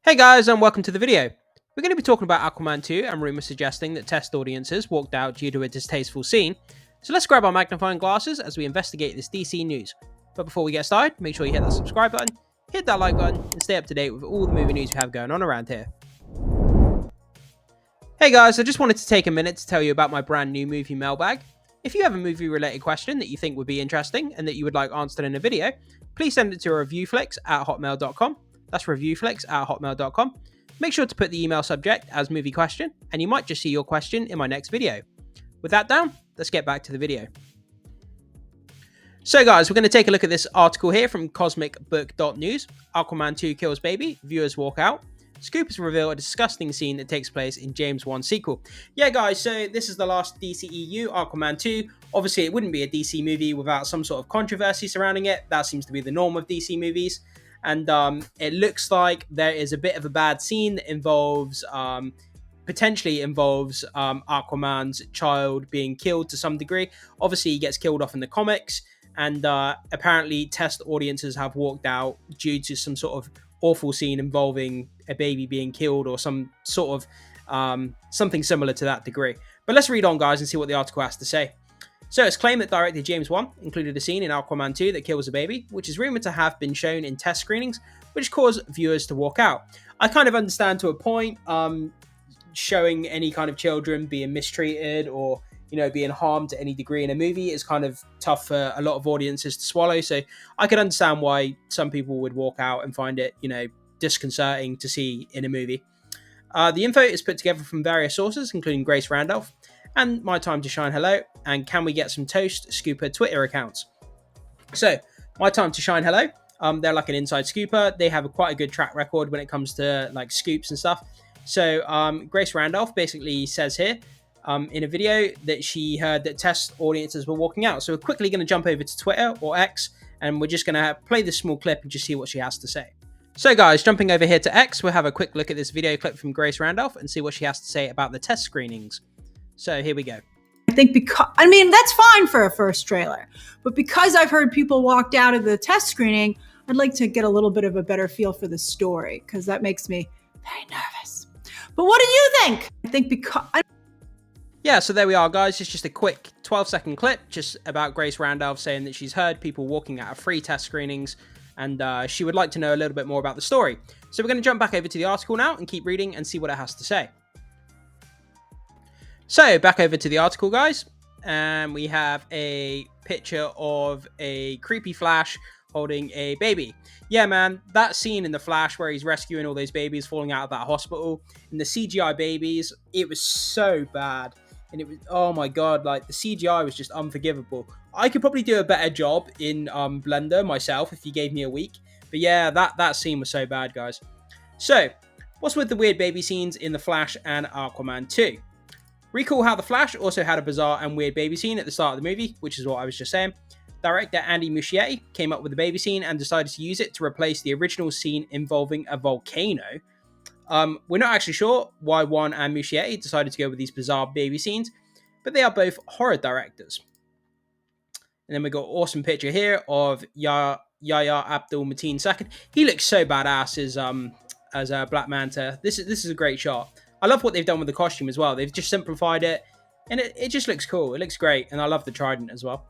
Hey guys, and welcome to the video. We're going to be talking about Aquaman 2 and rumours suggesting that test audiences walked out due to a distasteful scene. So let's grab our magnifying glasses as we investigate this DC news. But before we get started, make sure you hit that subscribe button, hit that like button, and stay up to date with all the movie news we have going on around here. Hey guys, I just wanted to take a minute to tell you about my brand new movie mailbag. If you have a movie related question that you think would be interesting and that you would like answered in a video, please send it to reviewflix@hotmail.com. That's reviewflix@hotmail.com. Make sure to put the email subject as movie question, and you might just see your question in my next video. With that down, let's get back to the video. So guys, we're going to take a look at this article here from cosmicbook.news. Aquaman 2 kills baby, viewers walk out. Scoopers reveal a disgusting scene that takes place in James 1 sequel. Yeah guys, so this is the last DCEU, Aquaman 2. Obviously it wouldn't be a DC movie without some sort of controversy surrounding it. That seems to be the norm of DC movies. And it looks like there is a bit of a bad scene that potentially involves Aquaman's child being killed to some degree. Obviously, he gets killed off in the comics, and apparently test audiences have walked out due to some sort of awful scene involving a baby being killed or some sort of something similar to that degree. But let's read on, guys, and see what the article has to say. So it's claimed that director James Wan included a scene in Aquaman 2 that kills a baby, which is rumoured to have been shown in test screenings, which caused viewers to walk out. I kind of understand to a point, showing any kind of children being mistreated or, being harmed to any degree in a movie is kind of tough for a lot of audiences to swallow. So I could understand why some people would walk out and find it, disconcerting to see in a movie. The info is put together from various sources, including Grace Randolph, and My Time to Shine Hello, and Can We Get Some Toast Scooper Twitter accounts. So, My Time to Shine Hello, they're like an inside scooper. They have quite a good track record when it comes to like scoops and stuff. So, Grace Randolph basically says here in a video that she heard that test audiences were walking out. So, we're quickly going to jump over to Twitter or X, and we're just going to play this small clip and just see what she has to say. So guys, jumping over here to X, we'll have a quick look at this video clip from Grace Randolph and see what she has to say about the test screenings. So here we go. I think that's fine for a first trailer, but because I've heard people walked out of the test screening, I'd like to get a little bit of a better feel for the story because that makes me very nervous. But what do you think? I think Yeah, so there we are, guys. It's just a quick 12-second clip just about Grace Randolph saying that she's heard people walking out of free test screenings and she would like to know a little bit more about the story. So we're going to jump back over to the article now and keep reading and see what it has to say. So back over to the article, guys, and we have a picture of a creepy Flash holding a baby. Yeah, man, that scene in the Flash where he's rescuing all those babies falling out of that hospital and the CGI babies, it was so bad. And it was, oh my god, like the CGI was just unforgivable. I could probably do a better job in Blender myself if you gave me a week. But yeah, that scene was so bad, guys. So, what's with the weird baby scenes in The Flash and Aquaman 2? Recall how The Flash also had a bizarre and weird baby scene at the start of the movie, which is what I was just saying. Director Andy Muschietti came up with the baby scene and decided to use it to replace the original scene involving a volcano. We're not actually sure why Wan and Muschietti decided to go with these bizarre baby scenes, but they are both horror directors. And then we got an awesome picture here of Yahya Abdul-Mateen II. He looks so badass as Black Manta. This is a great shot. I love what they've done with the costume as well. They've just simplified it, and it just looks cool. It looks great, and I love the trident as well.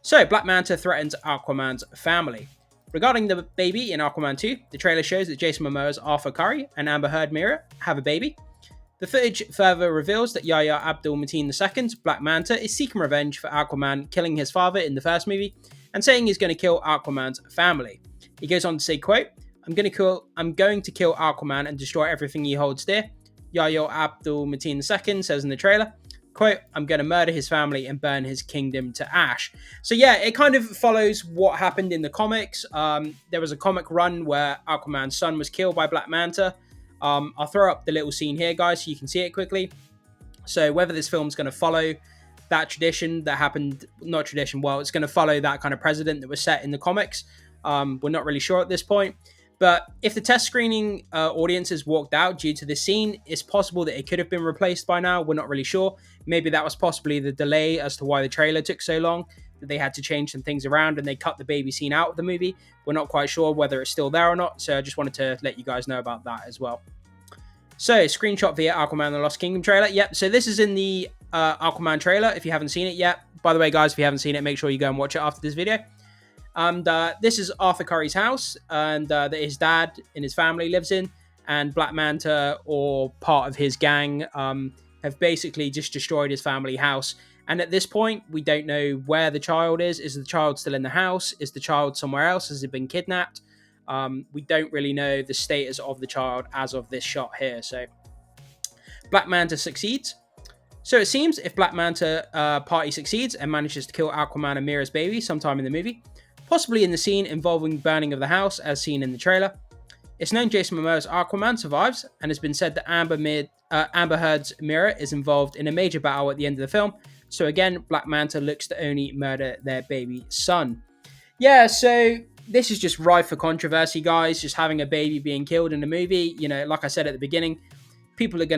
So, Black Manta threatens Aquaman's family. Regarding the baby in Aquaman 2, the trailer shows that Jason Momoa's Arthur Curry and Amber Heard Mira have a baby. The footage further reveals that Yahya Abdul-Mateen II, Black Manta, is seeking revenge for Aquaman killing his father in the first movie and saying he's going to kill Aquaman's family. He goes on to say, quote, I'm going to kill Aquaman and destroy everything he holds dear. Yahya Abdul-Mateen II says in the trailer, quote, I'm going to murder his family and burn his kingdom to ash. So yeah, it kind of follows what happened in the comics. There was a comic run where Aquaman's son was killed by Black Manta. I'll throw up the little scene here, guys, so you can see it quickly. So whether this film's going to follow that tradition that happened, not tradition, well, it's going to follow that kind of precedent that was set in the comics. We're not really sure at this point. But if the test screening audiences walked out due to this scene, it's possible that it could have been replaced by now. We're not really sure. Maybe that was possibly the delay as to why the trailer took so long. that they had to change some things around and they cut the baby scene out of the movie. We're not quite sure whether it's still there or not, so I just wanted to let you guys know about that as well. So, screenshot via Aquaman and the Lost Kingdom trailer. Yep, so this is in the Aquaman trailer, if you haven't seen it yet. By the way, guys, if you haven't seen it, make sure you go and watch it after this video. And this is Arthur Curry's house, and that his dad and his family lives in, and Black Manta, or part of his gang, have basically just destroyed his family house. And at this point, we don't know where the child is. Is the child still in the house? Is the child somewhere else? Has it been kidnapped? We don't really know the status of the child as of this shot here. So Black Manta succeeds. So it seems if Black Manta party succeeds and manages to kill Aquaman and Mira's baby sometime in the movie, possibly in the scene involving burning of the house as seen in the trailer. It's known Jason Momoa's Aquaman survives, and it's been said that Amber Heard's Mira is involved in a major battle at the end of the film. So again, Black Manta looks to only murder their baby son. Yeah, so this is just rife for controversy, guys. Just having a baby being killed in a movie. You know, like I said at the beginning, people aren't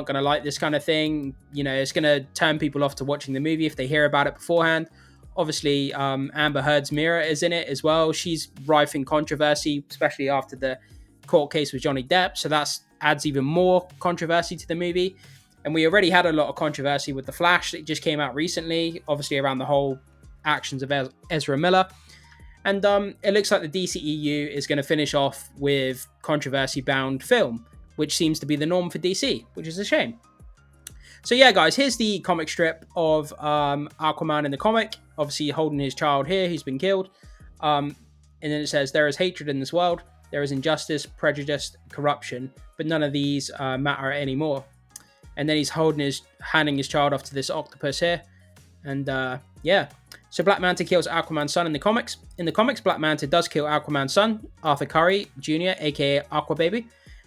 going to like this kind of thing. You know, it's going to turn people off to watching the movie if they hear about it beforehand. Obviously, Amber Heard's Mira is in it as well. She's rife in controversy, especially after the court case with Johnny Depp. So that adds even more controversy to the movie. And we already had a lot of controversy with The Flash that just came out recently, obviously around the whole actions of Ezra Miller. And it looks like the DCEU is going to finish off with controversy-bound film, which seems to be the norm for DC, which is a shame. So yeah, guys, here's the comic strip of Aquaman in the comic, obviously holding his child here who's been killed. And then it says, there is hatred in this world, there is injustice, prejudice, corruption, but none of these matter anymore. And then he's handing his child off to this octopus here. And yeah, so Black Manta kills Aquaman's son in the comics. In the comics, Black Manta does kill Aquaman's son, Arthur Curry Jr., aka Aquababy.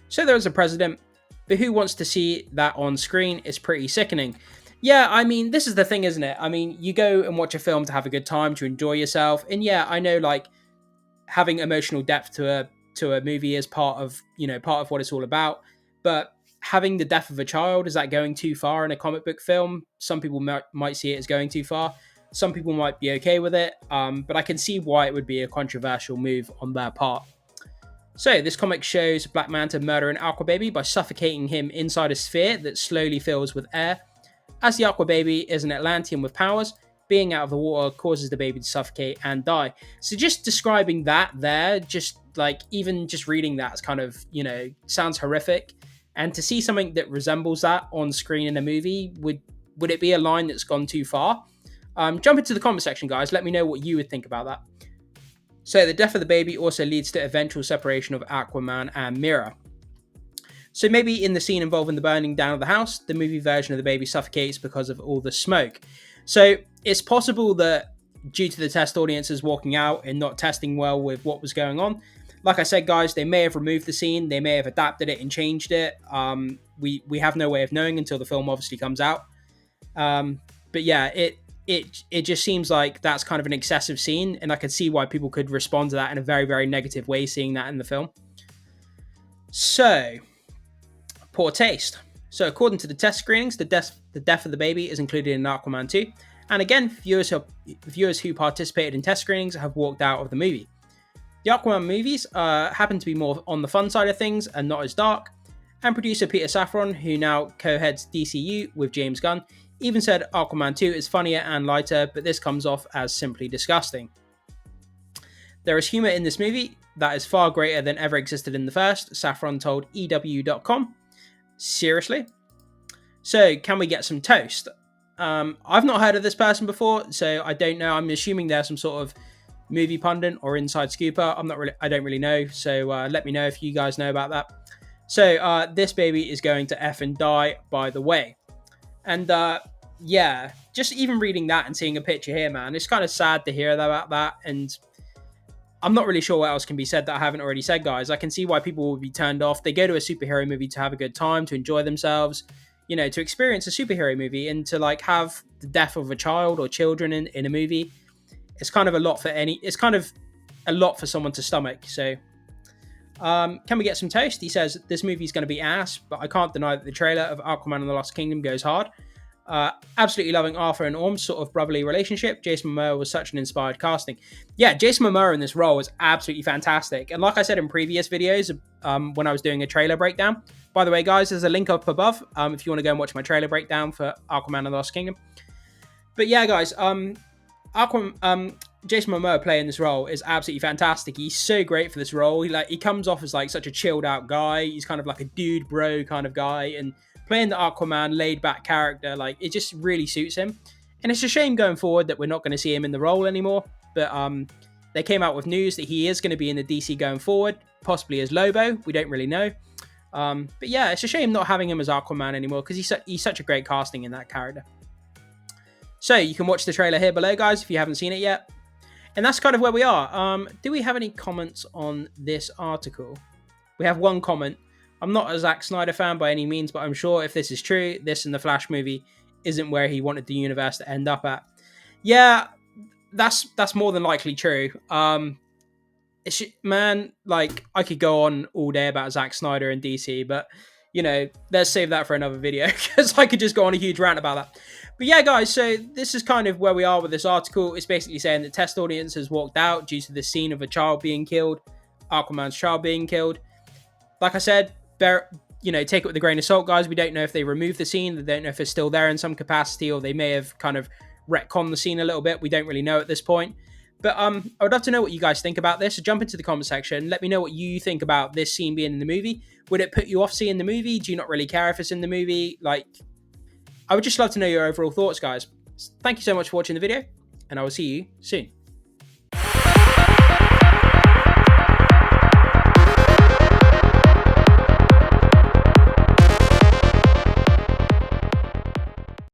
So there is a precedent. But who wants to see that on screen? It's pretty sickening. Yeah, I mean, this is the thing, isn't it? I mean, you go and watch a film to have a good time, to enjoy yourself. And yeah, I know, like, having emotional depth to a movie is part of what it's all about. But having the death of a child, is that going too far in a comic book film? Some people might see it as going too far. Some people might be okay with it. But I can see why it would be a controversial move on their part. So, this comic shows Black Manta murdering Aquababy by suffocating him inside a sphere that slowly fills with air. As the Aquababy is an Atlantean with powers, being out of the water causes the baby to suffocate and die. So just describing that there, just like, even just reading that is kind of, sounds horrific. And to see something that resembles that on screen in a movie, would it be a line that's gone too far? Jump into the comment section, guys. Let me know what you would think about that. So the death of the baby also leads to eventual separation of Aquaman and Mira. So maybe in the scene involving the burning down of the house, the movie version of the baby suffocates because of all the smoke. So it's possible that due to the test audiences walking out and not testing well with what was going on, like I said, guys, they may have removed the scene, they may have adapted it and changed it. We have no way of knowing until the film obviously comes out. But yeah, it just seems like that's kind of an excessive scene, and I could see why people could respond to that in a very, very negative way, seeing that in the film. So, poor taste. So, according to the test screenings, the death of the baby is included in Aquaman 2. And again, viewers who participated in test screenings have walked out of the movie. The Aquaman movies happen to be more on the fun side of things and not as dark. And producer Peter Safran, who now co-heads DCEU with James Gunn, even said Aquaman 2 is funnier and lighter, but this comes off as simply disgusting. There is humor in this movie that is far greater than ever existed in the first, Safran told EW.com. Seriously? So, can we get some toast? I've not heard of this person before, so I don't know. I'm assuming they're some sort of movie pundit or inside scooper. I don't really know, so let me know if you guys know about that. So, this baby is going to effing die, by the way. And yeah, just even reading that and seeing a picture here, man, it's kind of sad to hear about that. And I'm not really sure what else can be said that I haven't already said, guys. I can see why people would be turned off. They go to a superhero movie to have a good time, to enjoy themselves, to experience a superhero movie, and to like have the death of a child or children in a movie. It's kind of a lot for someone to stomach. So can we get some toast? He says, this movie's going to be ass, but I can't deny that the trailer of Aquaman and the Lost Kingdom goes hard. Absolutely loving Arthur and Orm's sort of brotherly relationship. Jason Momoa was such an inspired casting. Yeah, Jason Momoa in this role was absolutely fantastic. And like I said in previous videos, when I was doing a trailer breakdown, by the way, guys, there's a link up above if you want to go and watch my trailer breakdown for Aquaman and the Lost Kingdom. But yeah, guys, Jason Momoa playing this role is absolutely fantastic. He's so great for this role. He comes off as like such a chilled out guy. He's kind of like a dude bro kind of guy, and playing the Aquaman laid back character, like it just really suits him. And it's a shame going forward that we're not going to see him in the role anymore. But they came out with news that he is going to be in the DC going forward, possibly as Lobo. We don't really know. But yeah, it's a shame not having him as Aquaman anymore because he's such a great casting in that character. So you can watch the trailer here below, guys, if you haven't seen it yet. And that's kind of where we are. Do we have any comments on this article? We have one comment. I'm not a Zack Snyder fan by any means, but I'm sure if this is true, this and the Flash movie isn't where he wanted the universe to end up at. Yeah, that's more than likely true. Man, like, I could go on all day about Zack Snyder and DC, but, you know, let's save that for another video because I could just go on a huge rant about that. But yeah, guys, so this is kind of where we are with this article. It's basically saying the test audience has walked out due to the scene of a child being killed, Aquaman's child being killed. Like I said, take it with a grain of salt, guys. We don't know if they removed the scene. They don't know if it's still there in some capacity, or they may have kind of retconned the scene a little bit. We don't really know at this point. But I would love to know what you guys think about this. So jump into the comment section. Let me know what you think about this scene being in the movie. Would it put you off seeing the movie? Do you not really care if it's in the movie? Like, I would just love to know your overall thoughts, guys. Thank you so much for watching the video, and I will see you soon.